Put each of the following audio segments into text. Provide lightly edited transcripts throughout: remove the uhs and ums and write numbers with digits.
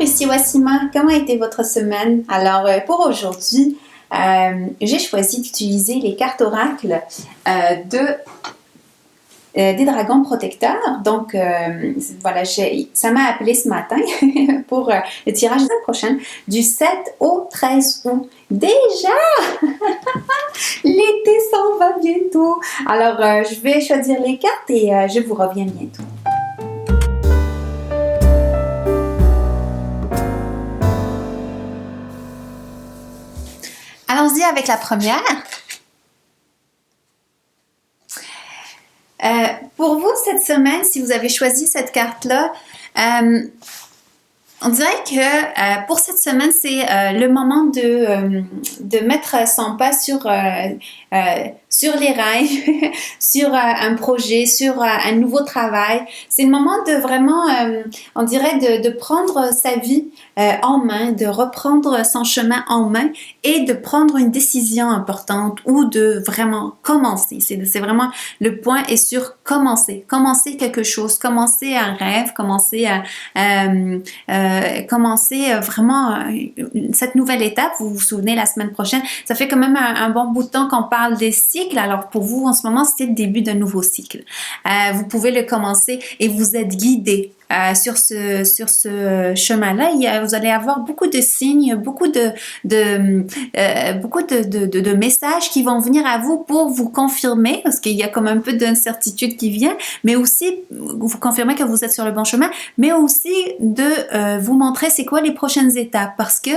ici Wassima. Comment a été votre semaine? Alors, pour aujourd'hui, j'ai choisi d'utiliser les cartes oracles des dragons protecteurs. Donc, voilà, ça m'a appelé ce matin pour le tirage de la semaine prochaine, du 7 au 13 août. Déjà! L'été s'en va bientôt. Alors, je vais choisir les cartes et je vous reviens bientôt. Allons-y avec la première. Pour vous, cette semaine, si vous avez choisi cette carte-là, on dirait que pour cette semaine, c'est le moment de mettre son pas sur les rails, sur un projet, sur un nouveau travail. C'est le moment de vraiment, on dirait, de prendre sa vie en main, de reprendre son chemin en main et de prendre une décision importante ou de vraiment commencer. C'est vraiment le point est sur commencer. Commencer quelque chose, commencer un rêve, commencer vraiment cette nouvelle étape. Vous vous souvenez, la semaine prochaine, ça fait quand même un bon bout de temps qu'on parle des cycles. Alors pour vous, en ce moment, c'est le début d'un nouveau cycle. Vous pouvez le commencer et vous êtes guidé sur ce chemin-là. Vous allez avoir beaucoup de signes, beaucoup de messages qui vont venir à vous pour vous confirmer, parce qu'il y a comme un peu d'incertitude qui vient, mais aussi vous confirmer que vous êtes sur le bon chemin, mais aussi de vous montrer c'est quoi les prochaines étapes, parce que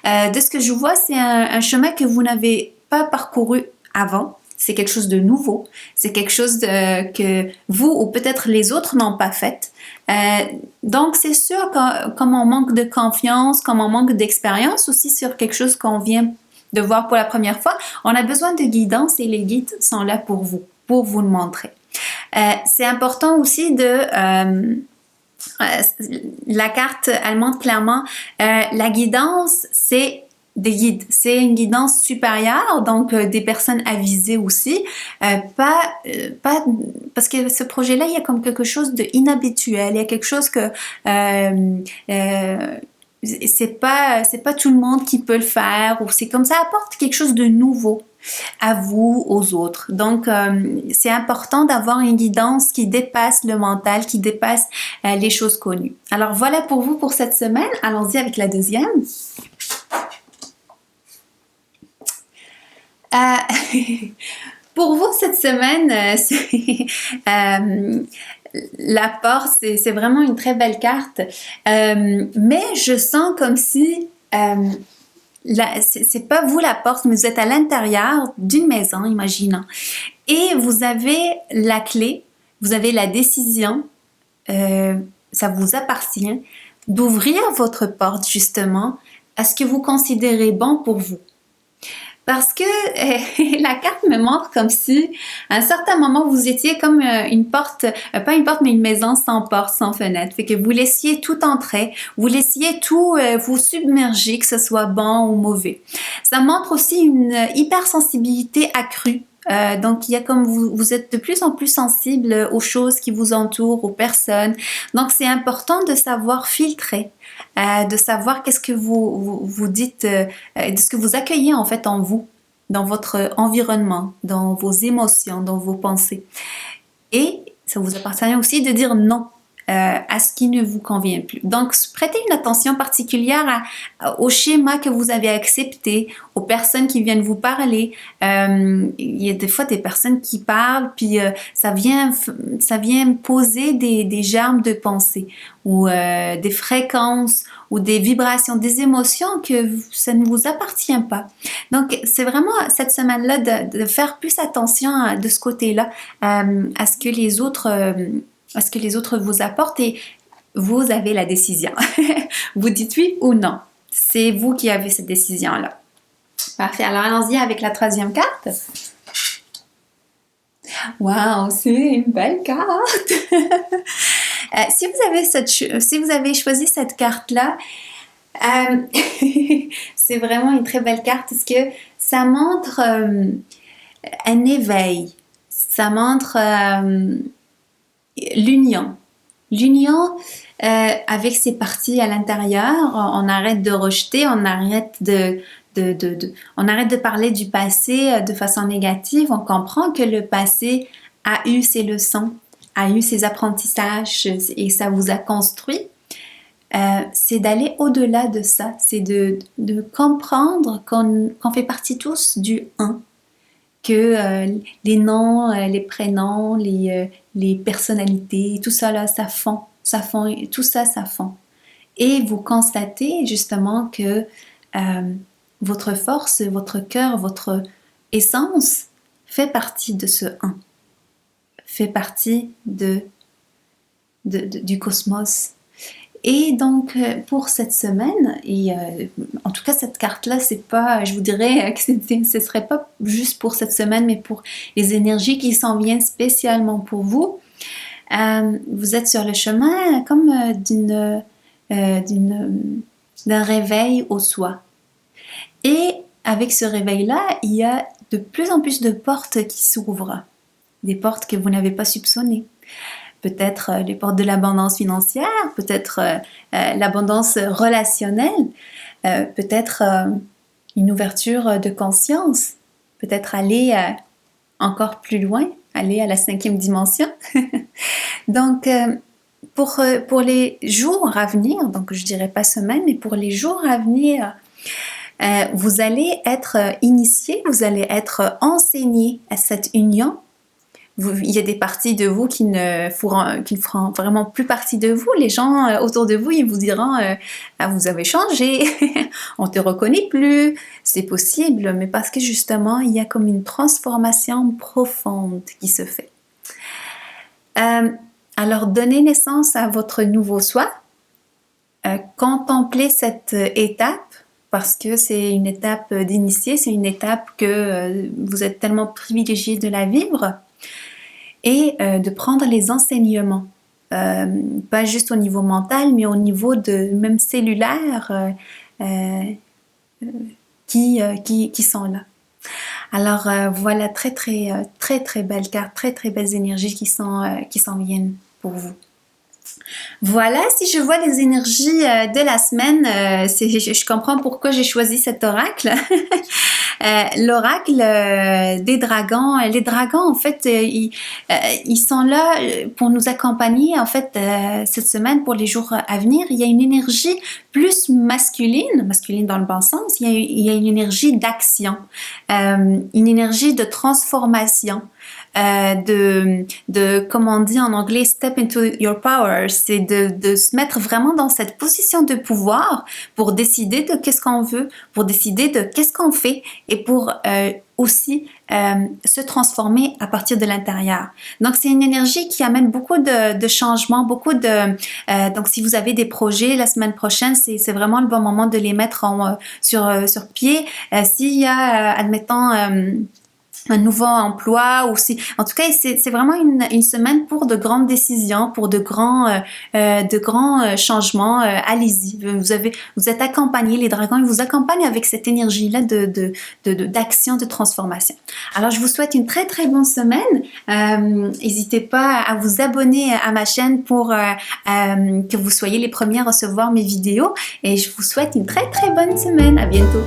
de ce que je vois, c'est un chemin que vous n'avez pas parcouru avant. C'est quelque chose de nouveau, c'est quelque chose que vous ou peut-être les autres n'ont pas fait. Donc c'est sûr que comme on manque de confiance, comme on manque d'expérience aussi sur quelque chose qu'on vient de voir pour la première fois, on a besoin de guidance et les guides sont là pour vous le montrer. C'est important aussi la carte allemande clairement, la guidance, c'est des guides, c'est une guidance supérieure, donc des personnes avisées aussi, parce que ce projet-là, il y a comme quelque chose d'inhabituel, il y a quelque chose que c'est pas tout le monde qui peut le faire, ou c'est comme ça apporte quelque chose de nouveau à vous, aux autres. Donc, c'est important d'avoir une guidance qui dépasse le mental, qui dépasse les choses connues. Alors, voilà pour vous pour cette semaine. Allons-y avec la deuxième. Pour vous, cette semaine, la porte, c'est vraiment une très belle carte. Mais je sens comme si c'est pas vous la porte, mais vous êtes à l'intérieur d'une maison, imaginons. Et vous avez la clé, vous avez la décision, ça vous appartient, d'ouvrir votre porte justement à ce que vous considérez bon pour vous. Parce que la carte me montre comme si, à un certain moment, vous étiez comme une porte, pas une porte, mais une maison sans porte, sans fenêtre. Fait que vous laissiez tout entrer, vous laissiez tout vous submerger, que ce soit bon ou mauvais. Ça montre aussi une hypersensibilité accrue. Donc, il y a comme vous êtes de plus en plus sensible aux choses qui vous entourent, aux personnes. Donc, c'est important de savoir filtrer, de savoir qu'est-ce que vous dites, de ce que vous accueillez en fait en vous, dans votre environnement, dans vos émotions, dans vos pensées. Et ça vous appartient aussi de dire non à ce qui ne vous convient plus. Donc, prêtez une attention particulière au schéma que vous avez accepté, aux personnes qui viennent vous parler. Il y a des fois des personnes qui parlent, puis ça vient poser des germes de pensée ou des fréquences ou des vibrations, des émotions que ça ne vous appartient pas. Donc, c'est vraiment cette semaine-là de faire plus attention de ce côté-là à ce que les autres vous apportent et vous avez la décision. Vous dites oui ou non. C'est vous qui avez cette décision-là. Parfait. Alors, allons-y avec la troisième carte. Wow, c'est une belle carte! Si vous avez choisi cette carte-là, c'est vraiment une très belle carte parce que ça montre un éveil. Ça montre l'union L'union avec ses parties à l'intérieur, on arrête de rejeter, on arrête on arrête de parler du passé de façon négative. On comprend que le passé a eu ses leçons, a eu ses apprentissages et ça vous a construit. C'est d'aller au-delà de ça, c'est de comprendre qu'on fait partie tous du un, que les noms, les prénoms, les personnalités, tout ça là, ça fond, tout ça, ça fond. Et vous constatez justement que votre force, votre cœur, votre essence fait partie de ce un, fait partie du cosmos. Et donc, pour cette semaine, et en tout cas, cette carte-là, c'est pas, je vous dirais que ce serait pas juste pour cette semaine, mais pour les énergies qui s'en viennent spécialement pour vous. Vous êtes sur le chemin comme d'un réveil au soi. Et avec ce réveil-là, il y a de plus en plus de portes qui s'ouvrent. Des portes que vous n'avez pas soupçonnées. Peut-être les portes de l'abondance financière, peut-être l'abondance relationnelle, peut-être une ouverture de conscience, peut-être aller encore plus loin, aller à la 5e dimension. Donc, pour les jours à venir, donc je dirais pas semaine, mais pour les jours à venir, vous allez être initié, vous allez être enseigné à cette union. Il y a des parties de vous qui ne feront vraiment plus partie de vous. Les gens autour de vous, ils vous diront ah, vous avez changé, on te reconnaît plus. C'est possible, mais parce que justement, il y a comme une transformation profonde qui se fait. Alors, donnez naissance à votre nouveau soi. Contemplez cette étape, parce que c'est une étape d'initié, c'est une étape que vous êtes tellement privilégié de la vivre. Et de prendre les enseignements, pas juste au niveau mental, mais au niveau de même cellulaire qui sont là. Alors voilà, très belles cartes, très belles énergies qui s'en viennent pour vous. Voilà, si je vois les énergies de la semaine, je comprends pourquoi j'ai choisi cet oracle. L'oracle des dragons. Les dragons, en fait, ils sont là pour nous accompagner, en fait, cette semaine, pour les jours à venir. Il y a une énergie plus masculine dans le bon sens. Il y a une énergie d'action, une énergie de transformation. Comme on dit en anglais, step into your power, c'est de se mettre vraiment dans cette position de pouvoir pour décider de qu'est-ce qu'on veut, pour décider de qu'est-ce qu'on fait et pour aussi se transformer à partir de l'intérieur. Donc, c'est une énergie qui amène beaucoup de changements, donc, si vous avez des projets la semaine prochaine, c'est vraiment le bon moment de les mettre sur pied. S'il y a, admettons, un nouveau emploi ou si, en tout cas, c'est vraiment une semaine pour de grandes décisions, pour de grands changements. Allez-y, vous êtes accompagnés, les dragons, ils vous accompagnent avec cette énergie-là d'action, de transformation. Alors, je vous souhaite une très bonne semaine. N'hésitez pas à vous abonner à ma chaîne pour que vous soyez les premiers à recevoir mes vidéos. Et je vous souhaite une très bonne semaine. À bientôt.